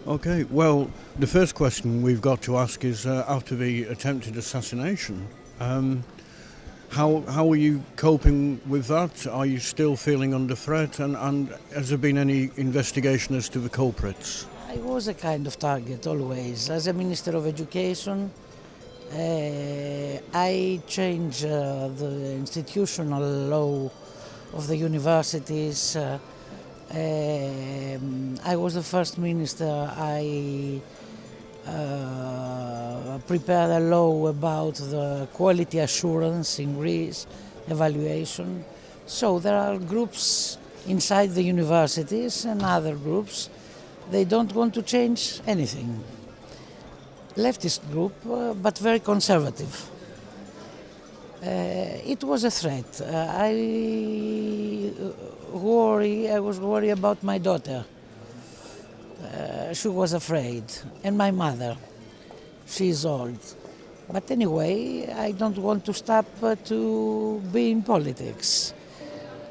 Okay, well, the first question we've got to ask is after the attempted assassination, how are you coping with that? Are you still feeling under threat? And has there been any investigation as to the culprits? I was a kind of target always. As a Minister of Education, I changed the institutional law of the universities. I was the first minister. I prepared a law about the quality assurance in Greece, evaluation. So there are groups inside the universities and other groups. They don't want to change anything. Leftist group, but very conservative. It was a threat. I was worried about my daughter. She was afraid, and my mother. She's old. But anyway, I don't want to stop to be in politics.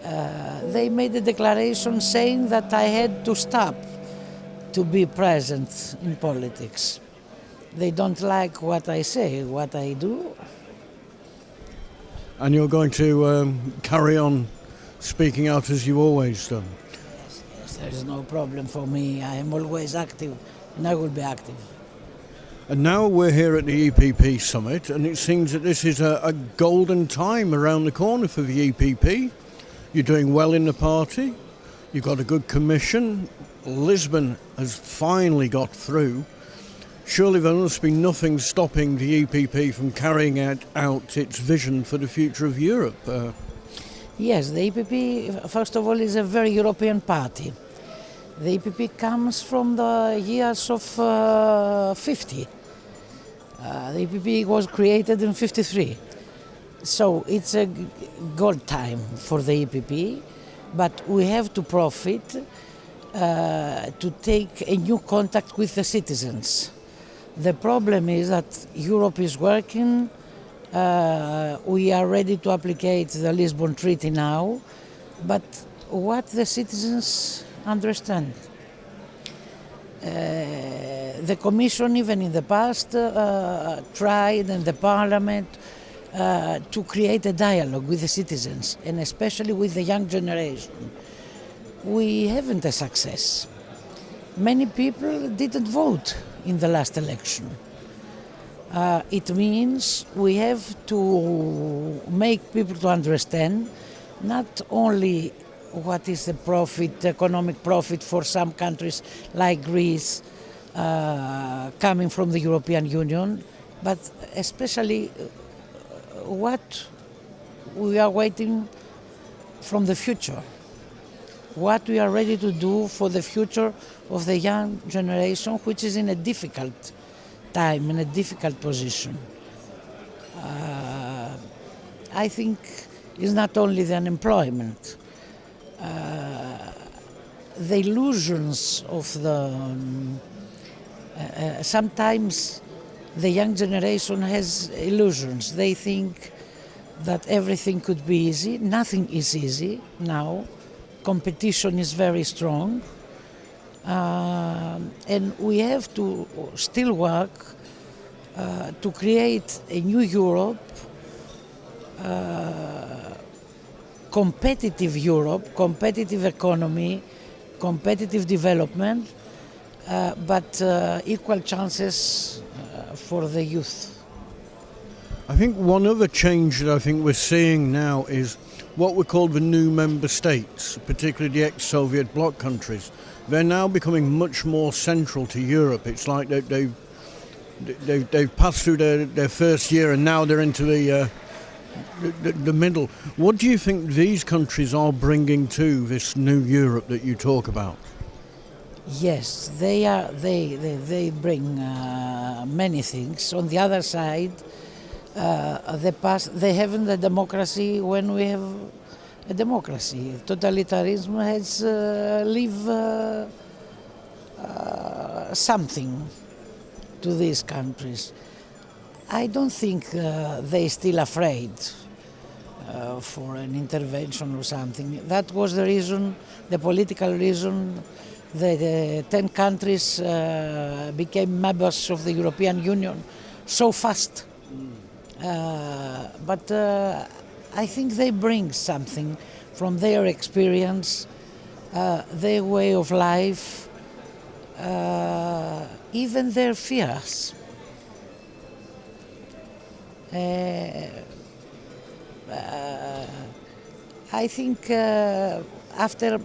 They made a declaration saying that I had to stop to be present in politics. They don't like what I say, what I do. And you're going to carry on speaking out as you've always done? Yes, there is no problem for me. I am always active, and I will be active. And now we're here at the EPP summit, and it seems that this is a golden time around the corner for the EPP. You're doing well in the party. You've got a good commission. Lisbon has finally got through. Surely there must be nothing stopping the EPP from carrying out its vision for the future of Europe. Yes, the EPP, first of all, is a very European party. The EPP comes from the years of 50. The EPP was created in 53. So it's a gold time for the EPP, but we have to profit to take a new contact with the citizens. The problem is that Europe is working. We are ready to applicate the Lisbon Treaty now, but what the citizens understand. The Commission, even in the past, tried, and the Parliament, to create a dialogue with the citizens, and especially with the young generation. We haven't a success. Many people didn't vote in the last election. It means we have to make people to understand not only what is the profit, economic profit for some countries like Greece coming from the European Union, but especially what we are waiting from the future. What we are ready to do for the future of the young generation, which is in a difficult time, in a difficult position. I think it's not only the unemployment, the illusions of sometimes the young generation has illusions. They think that everything could be easy. Nothing is easy now. Competition is very strong, and we have to still work to create a new Europe, competitive economy, competitive development, but equal chances for the youth. I think one other change that I think we're seeing now is what we call the new member states, particularly the ex-Soviet bloc countries. They're now becoming much more central to Europe. It's like they've passed through their first year and now they're into the middle. What do you think these countries are bringing to this new Europe that you talk about? Yes, they bring many things. On the other side, they haven't a democracy when we have a democracy. Totalitarianism has leave something to these countries. I don't think they're still afraid for an intervention or something. That was the reason, the political reason the 10 countries became members of the European Union so fast. But I think they bring something from their experience, their way of life, even their fears. I think after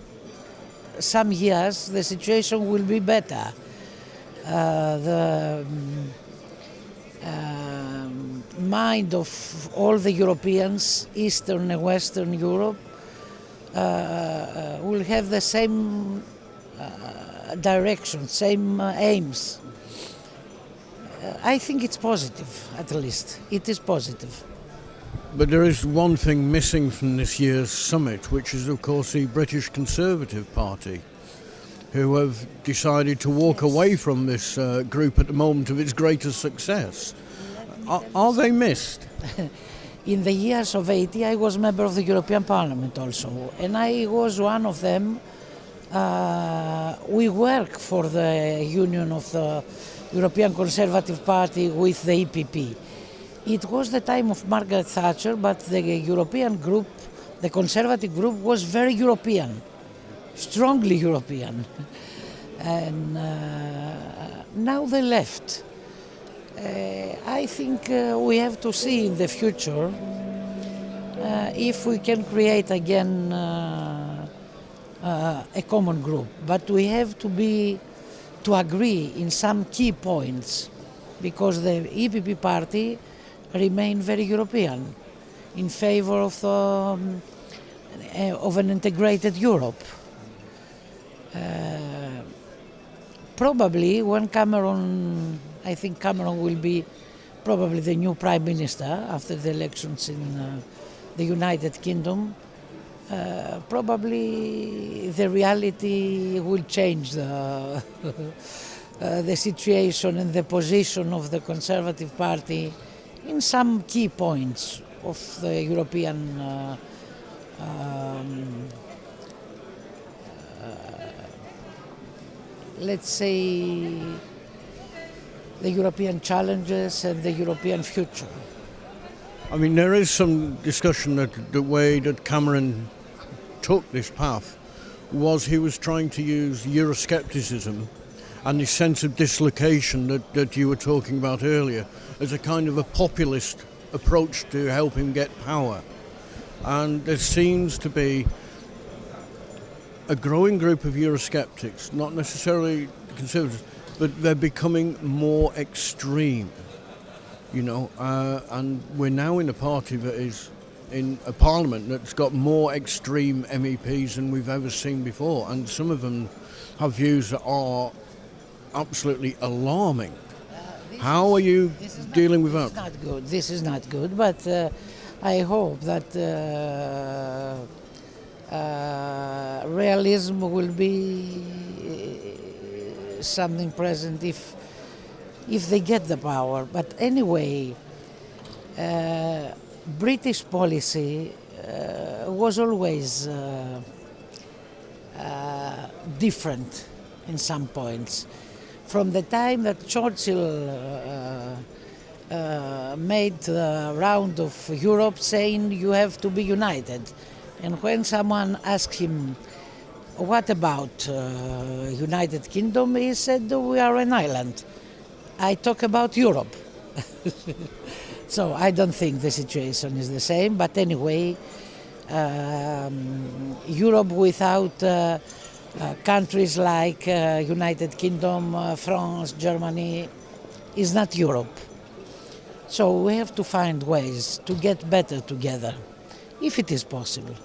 some years the situation will be better. The mind of all the Europeans, Eastern and Western Europe, will have the same direction, same aims. I think it's positive, at least. It is positive. But there is one thing missing from this year's summit, which is, of course, the British Conservative Party, who have decided to walk away from this group at the moment of its greatest success. Are they missed? In the years of 80, I was member of the European Parliament also, and I was one of them. We work for the union of the European Conservative Party with the EPP. It was the time of Margaret Thatcher, but the European group, the Conservative group, was very European, strongly European. And now they left. I think we have to see in the future if we can create again a common group. But we have to agree in some key points, because the EPP party remain very European, in favor of an integrated Europe. Probably when I think Cameron will be probably the new Prime Minister after the elections in the United Kingdom, probably the reality will change the situation and the position of the Conservative Party in some key points of the European let's say the European challenges and the European future. I mean, there is some discussion that the way that Cameron took this path was he was trying to use Euroscepticism and the sense of dislocation that you were talking about earlier as a kind of a populist approach to help him get power. And there seems to be a growing group of Eurosceptics, not necessarily conservatives, but they're becoming more extreme, and we're now in a party that is in a parliament that's got more extreme MEPs than we've ever seen before, and some of them have views that are absolutely alarming. How are you dealing with that? This is not good, but I hope that realism will be something present if they get the power. But anyway, British policy was always different in some points. From the time that Churchill made the round of Europe saying you have to be united, and when someone asked him, what about United Kingdom, he said, we are an island. I talk about Europe. So I don't think the situation is the same, but anyway, Europe without countries like United Kingdom, France, Germany is not Europe. So we have to find ways to get better together, if it is possible.